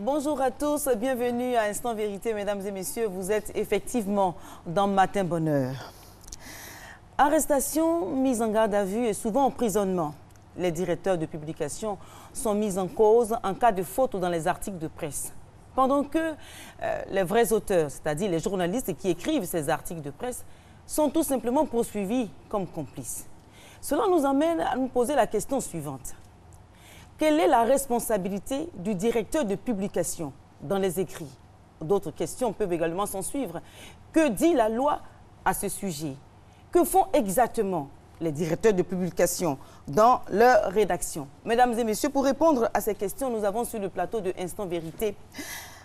Bonjour à tous, bienvenue à Instant Vérité, mesdames et messieurs. Vous êtes effectivement dans Matin Bonheur. Arrestation, mise en garde à vue et souvent emprisonnement. Les directeurs de publication sont mis en cause en cas de faute dans les articles de presse. Pendant que les vrais auteurs, c'est-à-dire les journalistes qui écrivent ces articles de presse, sont tout simplement poursuivis comme complices. Cela nous amène à nous poser la question suivante. Quelle est la responsabilité du directeur de publication dans les écrits? D'autres questions peuvent également s'en suivre. Que dit la loi à ce sujet? Que font exactement les directeurs de publication dans leur rédaction? Mesdames et messieurs, pour répondre à ces questions, nous avons sur le plateau de Instant Vérité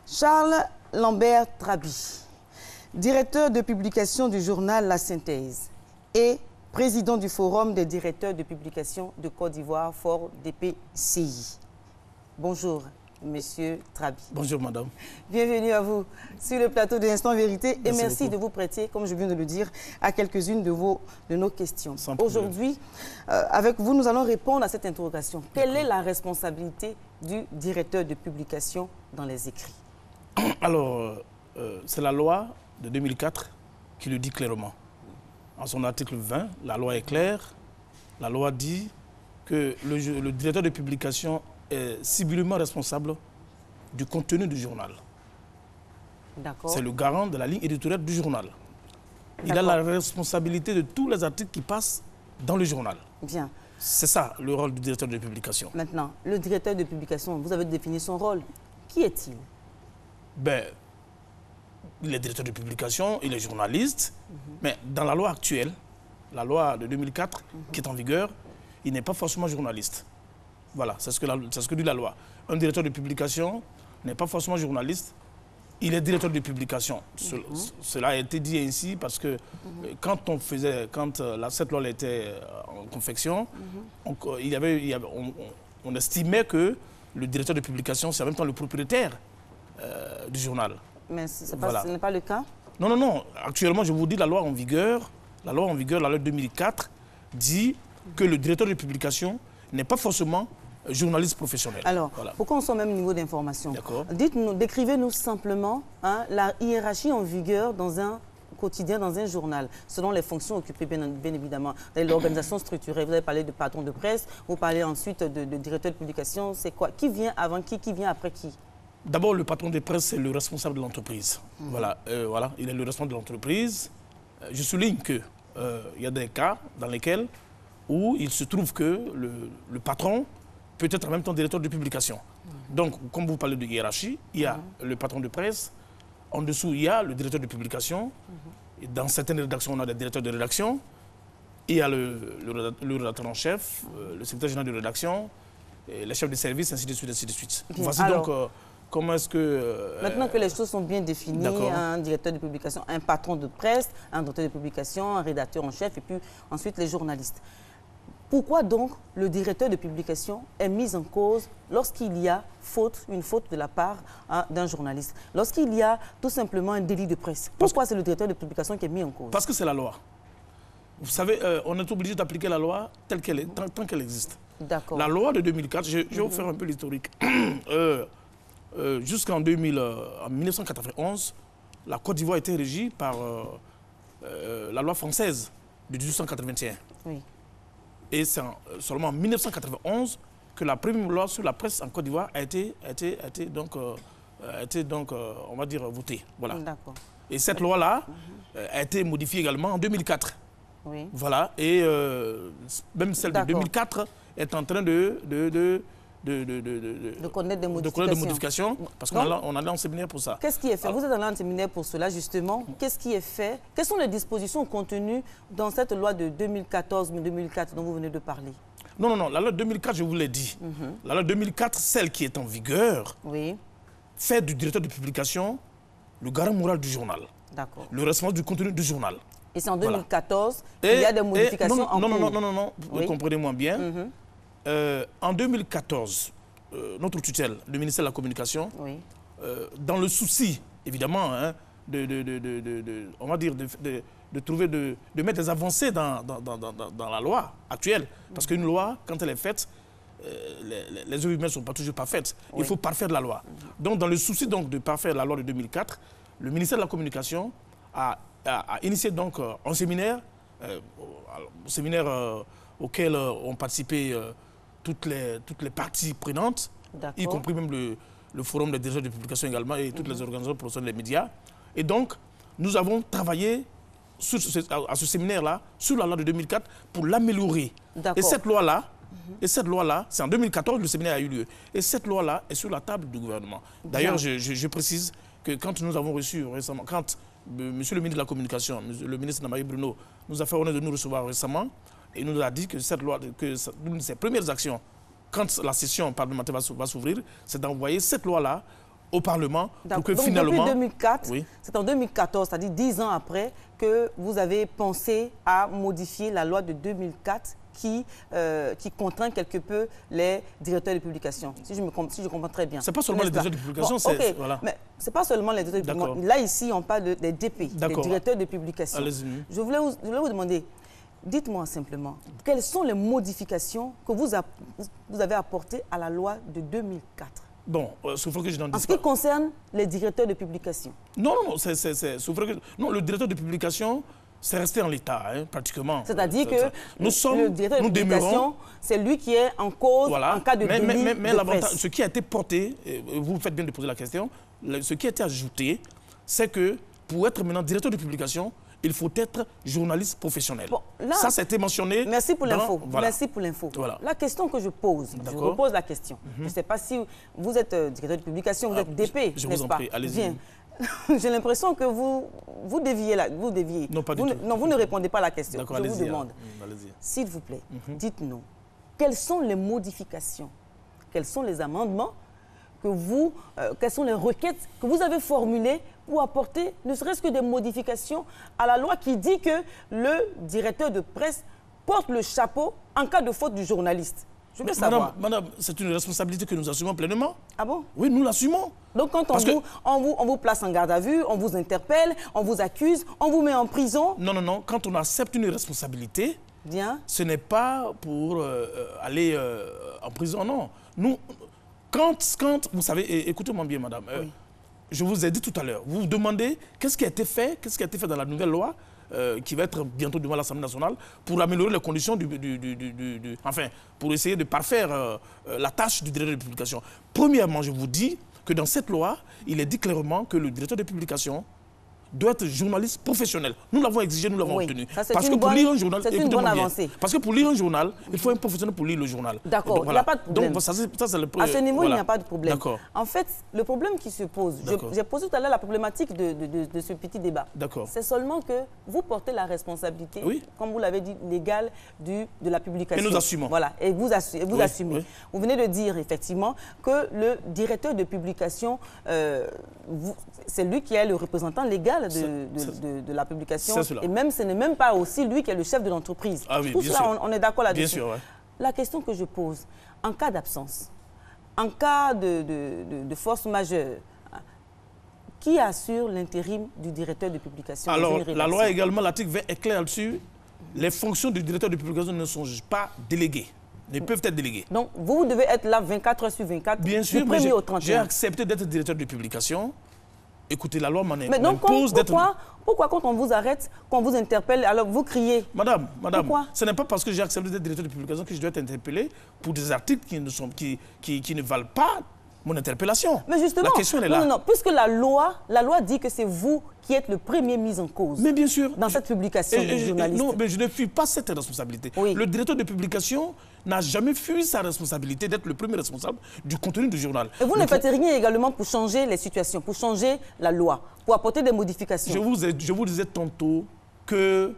Charles Lambert Trabi, directeur de publication du journal La Synthèse et président du Forum des directeurs de publication de Côte d'Ivoire, Fort DPCI. Bonjour, monsieur Trabi. Bonjour, madame. Bienvenue à vous sur le plateau de Instant Vérité et merci de vous prêter, comme je viens de le dire, à quelques-unes de nos questions. Aujourd'hui, avec vous, nous allons répondre à cette interrogation. Quelle est la responsabilité du directeur de publication dans les écrits? Alors, c'est la loi de 2004 qui le dit clairement. En son article 20, la loi est claire. La loi dit que le directeur de publication est civilement responsable du contenu du journal. C'est le garant de la ligne éditoriale du journal. Il a la responsabilité de tous les articles qui passent dans le journal. Bien. C'est ça le rôle du directeur de publication. Maintenant, le directeur de publication, vous avez défini son rôle. Qui est-il? Ben, il est directeur de publication, il est journaliste, mais dans la loi actuelle, la loi de 2004 qui est en vigueur, il n'est pas forcément journaliste. Voilà, c'est ce que dit la loi. Un directeur de publication n'est pas forcément journaliste, il est directeur de publication. Cela a été dit ainsi parce que quand cette loi était en confection, on estimait que le directeur de publication, c'est en même temps le propriétaire du journal. Mais ce n'est pas le cas? Non, non, non. Actuellement, je vous dis, la loi en vigueur, la loi 2004, dit que le directeur de publication n'est pas forcément journaliste professionnel. Alors, voilà. Pourquoi on soit au même niveau d'information? Dites-nous, décrivez-nous simplement la hiérarchie en vigueur dans un quotidien, dans un journal, selon les fonctions occupées, bien évidemment. L'organisation structurée, vous avez parlé de patron de presse, vous parlez ensuite de directeur de publication, c'est quoi? Qui vient avant qui vient après qui? D'abord, le patron de presse, c'est le responsable de l'entreprise. Voilà, il est le responsable de l'entreprise. Je souligne qu'il y a des cas dans lesquels où il se trouve que le patron peut être en même temps directeur de publication. Donc, comme vous parlez de hiérarchie, il y a le patron de presse, en dessous, il y a le directeur de publication. Et dans certaines rédactions, on a des directeurs de rédaction. Il y a le rédacteur en chef, le secrétaire général de rédaction, et les chefs de service, ainsi de suite, ainsi de suite. Voici donc comment est-ce que... Maintenant que les choses sont bien définies, un directeur de publication, un patron de presse, un directeur de publication, un rédacteur en chef, et puis ensuite les journalistes. Pourquoi donc le directeur de publication est mis en cause lorsqu'il y a une faute de la part d'un journaliste? Lorsqu'il y a tout simplement un délit de presse? Pourquoi c'est le directeur de publication qui est mis en cause? Parce que c'est la loi. Vous savez, on est obligé d'appliquer la loi telle qu'elle est, tant qu'elle existe. D'accord. La loi de 2004, je vais vous faire un peu l'historique. Jusqu'en 1991, la Côte d'Ivoire était régie par la loi française de 1881. Oui. Et c'est seulement en 1991 que la première loi sur la presse en Côte d'Ivoire a été on va dire, votée. Voilà. Et cette loi-là a été modifiée également en 2004. Oui. Voilà. Et même celle de 2004 est en train de connaître des modifications, parce qu'on allait en séminaire pour ça. Qu'est-ce qui est fait? Vous êtes allé en séminaire pour cela, justement. Qu'est-ce qui est fait? Quelles sont les dispositions contenues dans cette loi de 2014-2004 dont vous venez de parler? Non, non, non. La loi de 2004, je vous l'ai dit. La loi de 2004, celle qui est en vigueur, fait du directeur de publication le garant moral du journal. D'accord. Le responsable du contenu du journal. Et c'est en 2014 qu'il y a des modifications en cours. Non, comprenez-moi bien. En 2014, notre tutelle, le ministère de la Communication, dans le souci, évidemment, on va dire, de mettre des avancées dans la loi actuelle. Parce qu'une loi, quand elle est faite, les œuvres humaines ne sont pas toujours parfaites. Oui. Il faut parfaire la loi. Donc, dans le souci donc, de parfaire la loi de 2004, le ministère de la Communication a initié donc un séminaire, auquel ont participé toutes les parties prenantes, y compris même le forum des directeurs de publication également et toutes les organisations professionnelles des médias. Et donc, nous avons travaillé à ce séminaire-là sur la loi de 2004 pour l'améliorer. Et cette loi-là, c'est en 2014 le séminaire a eu lieu. Et cette loi-là est sur la table du gouvernement. D'ailleurs, je précise que quand nous avons reçu récemment, quand Monsieur le ministre de la Communication, le ministre Namari Bruno, nous a fait honneur de nous recevoir récemment, et nous a dit que cette loi, que l'une de ses premières actions, quand la session parlementaire va s'ouvrir, c'est d'envoyer cette loi-là au Parlement pour que donc, finalement... Depuis 2004, oui. C'est en 2014, c'est-à-dire 10 ans après, que vous avez pensé à modifier la loi de 2004 qui contraint quelque peu les directeurs de publication, si je comprends très bien. Ce n'est pas seulement les directeurs de publication, c'est... Voilà. Mais ce n'est pas seulement les directeurs de publication. Là, ici, on parle des DP, des directeurs de publication. Je voulais vous demander, dites-moi simplement, quelles sont les modifications que vous avez apportées à la loi de 2004 ? Bon, sauf que je n'en dis en ce qui concerne les directeurs de publication. Non, le directeur de publication, c'est resté en l'état, hein, pratiquement. C'est-à-dire que le directeur de publication, c'est lui qui est en cause en cas de délit de presse. Ce qui a été porté, vous faites bien de poser la question, ce qui a été ajouté, c'est que pour être maintenant directeur de publication, il faut être journaliste professionnel. Bon, là, ça, c'était mentionné. Merci pour l'info. Voilà. Merci pour l'info. Voilà. La question que je pose, je repose la question. Je ne sais pas si vous êtes directeur de publication, vous êtes DP, n'est-ce pas? Allez-y. J'ai l'impression que vous déviez. Non, pas du tout. Non, vous ne répondez pas à la question. Je vous demande, s'il vous plaît, dites-nous, quelles sont les modifications, quels sont les amendements quelles sont les requêtes que vous avez formulées pour apporter ne serait-ce que des modifications à la loi qui dit que le directeur de presse porte le chapeau en cas de faute du journaliste. Je veux savoir. Madame, c'est une responsabilité que nous assumons pleinement. Ah bon? Oui, nous l'assumons. Donc quand on vous place en garde à vue, on vous interpelle, on vous accuse, on vous met en prison? Non. Quand on accepte une responsabilité, bien, ce n'est pas pour aller en prison, non. Nous... Quand vous savez, écoutez-moi bien, madame, oui. Je vous ai dit tout à l'heure, vous vous demandez qu'est-ce qui a été fait dans la nouvelle loi qui va être bientôt devant l'Assemblée nationale pour améliorer les conditions enfin, pour essayer de parfaire la tâche du directeur de publication. Premièrement, je vous dis que dans cette loi, il est dit clairement que le directeur de publication doit être journaliste professionnel. Nous l'avons exigé, nous l'avons obtenu. Parce que pour lire un journal, c'est une bonne avancée. Parce que pour lire un journal, il faut un professionnel pour lire le journal. D'accord, il n'y a pas de problème. Donc, ça, c'est le à ce niveau, il n'y a pas de problème. En fait, le problème qui se pose, j'ai posé tout à l'heure la problématique de ce petit débat. C'est seulement que vous portez la responsabilité, comme vous l'avez dit, légale de la publication. Et nous assumons. Voilà, et vous assumez. Vous venez de dire, effectivement, que le directeur de publication, c'est lui qui est le représentant légal de la publication. Et même, ce n'est même pas aussi lui qui est le chef de l'entreprise. Ah oui, tout cela, on est d'accord là-dessus. Bien sûr, ouais. La question que je pose, en cas d'absence, en cas de force majeure, qui assure l'intérim du directeur de publication? Alors, la loi également, l'article 20 est clair là-dessus. Les fonctions du directeur de publication ne sont pas déléguées. Ne peuvent être déléguées. Donc, vous devez être là 24 heures sur 24, bien sûr, du 1er au 31. J'ai accepté d'être directeur de publication. Écoutez, la loi m'en impose d'être... Pourquoi quand on vous arrête, qu'on vous interpelle, alors vous criez? Madame, ce n'est pas parce que j'ai accepté d'être directeur de publication que je dois être interpellé pour des articles qui ne valent pas mon interpellation. Mais justement, la question est là. Non, puisque la loi dit que c'est vous qui êtes le premier mis en cause. Mais bien sûr. Dans cette publication du journaliste. Non, mais je ne fuis pas cette responsabilité. Oui. Le directeur de publication n'a jamais fui sa responsabilité d'être le premier responsable du contenu du journal. Et vous ne faites rien également pour changer les situations, pour changer la loi, pour apporter des modifications. Je vous disais tantôt qu'une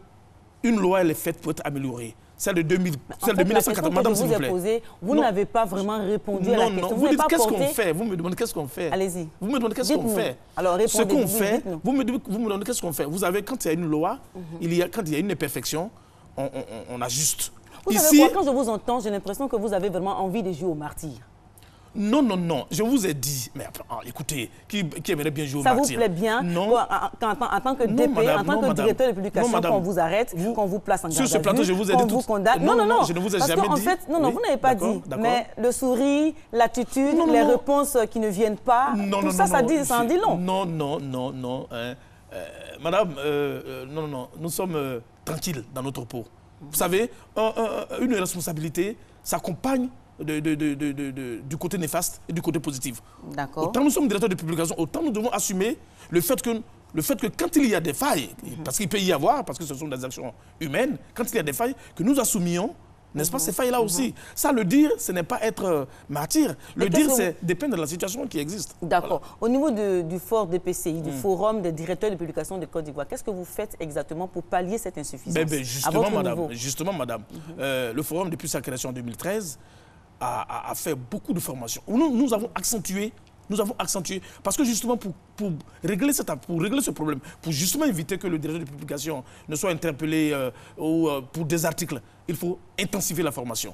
loi, elle est faite pour être améliorée. Celle de 1980, madame, s'il vous plaît. Vous n'avez pas vraiment répondu à la question. Vous dites qu'est-ce qu'on fait. Vous me demandez qu'est-ce qu'on fait. Allez-y. Vous me demandez qu'est-ce qu'on fait. Alors répondez. Ce qu'on fait, vous me demandez qu'est-ce qu'on fait. Vous avez, quand il y a une loi, quand il y a une imperfection, on ajuste. Vous savez quoi, quand je vous entends, j'ai l'impression que vous avez vraiment envie de jouer au martyr. Non, non, non. Je vous ai dit. Mais écoutez, qui aimerait bien jouer au Ça martyr? vous plaît bien non. En tant que DP, en tant que directeur de publication, qu'on vous arrête, qu'on vous place en garde à vue, sur ce plateau, je vous ai dit qu'on vous condamne. Non, non, non. Je ne vous ai Parce jamais qu'en dit. fait, non, non, vous n'avez pas dit. Mais le sourire, l'attitude, Non, non, les non. réponses qui ne viennent pas, Non, tout non, ça, non, ça non. en dit long. Non, non, non, non. Madame, non, non, non. Nous sommes tranquilles dans notre peau. Vous savez, une responsabilité s'accompagne du côté néfaste et du côté positif. D'accord. Autant nous sommes directeurs de publication, autant nous devons assumer le fait que quand il y a des failles, parce qu'il peut y avoir, parce que ce sont des actions humaines, quand il y a des failles, que nous assumions, n'est-ce pas, ces failles-là aussi. Ça, le dire, ce n'est pas être martyr. Le dire, c'est dépendre de la situation qui existe. D'accord. Voilà. Au niveau du fort DPCI, du Forum des directeurs de publication de Côte d'Ivoire, qu'est-ce que vous faites exactement pour pallier cette insuffisance? Justement, madame, le Forum, depuis sa création en 2013, a fait beaucoup de formations. Nous avons accentué, parce que justement pour régler ce problème, pour justement éviter que le directeur de publication ne soit interpellé pour des articles, il faut intensifier la formation.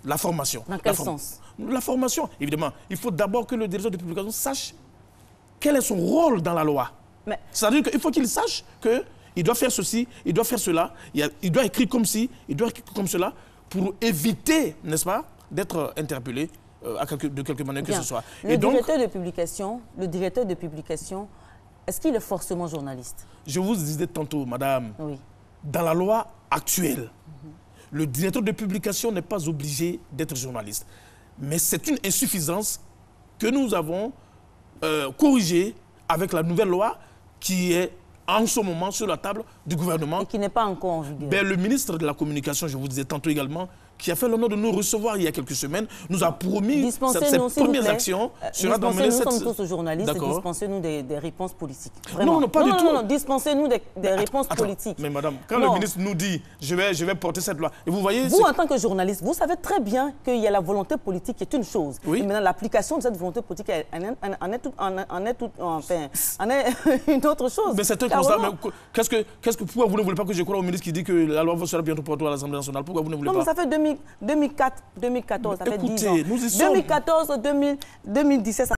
La formation. Dans quel sens? La formation, évidemment. Il faut d'abord que le directeur de publication sache quel est son rôle dans la loi. C'est-à-dire qu'il faut qu'il sache qu'il doit faire ceci, il doit faire cela, il doit écrire comme ci, il doit écrire comme cela, pour éviter, n'est-ce pas, d'être interpellé de quelque manière que ce soit. Le directeur de publication, est-ce qu'il est forcément journaliste? Je vous disais tantôt, madame, dans la loi actuelle, le directeur de publication n'est pas obligé d'être journaliste. Mais c'est une insuffisance que nous avons corrigée avec la nouvelle loi qui est en ce moment sur la table du gouvernement. Et qui n'est pas encore en vigueur. Ben, le ministre de la Communication, je vous disais tantôt également, qui a fait l'honneur de nous recevoir il y a quelques semaines, nous a promis cette première action sera d'emmener cette... Nous sommes tous journalistes, dispensez-nous des réponses politiques. Vraiment. Non, non, pas du tout. Non, dispensez-nous des réponses politiques. Mais madame, quand le ministre nous dit « je vais porter cette loi », et vous voyez... Vous, en tant que journaliste, vous savez très bien qu'il y a la volonté politique qui est une chose. Oui. Et maintenant, l'application de cette volonté politique en est une autre chose. Mais c'est un constat. Pourquoi vous ne voulez pas que je croie au ministre qui dit que la loi sera bientôt portée à l'Assemblée nationale? Pourquoi vous ne voulez pas? Non, mais ça fait 2014, ça fait 10 ans. Nous y sommes. 2014, 2017,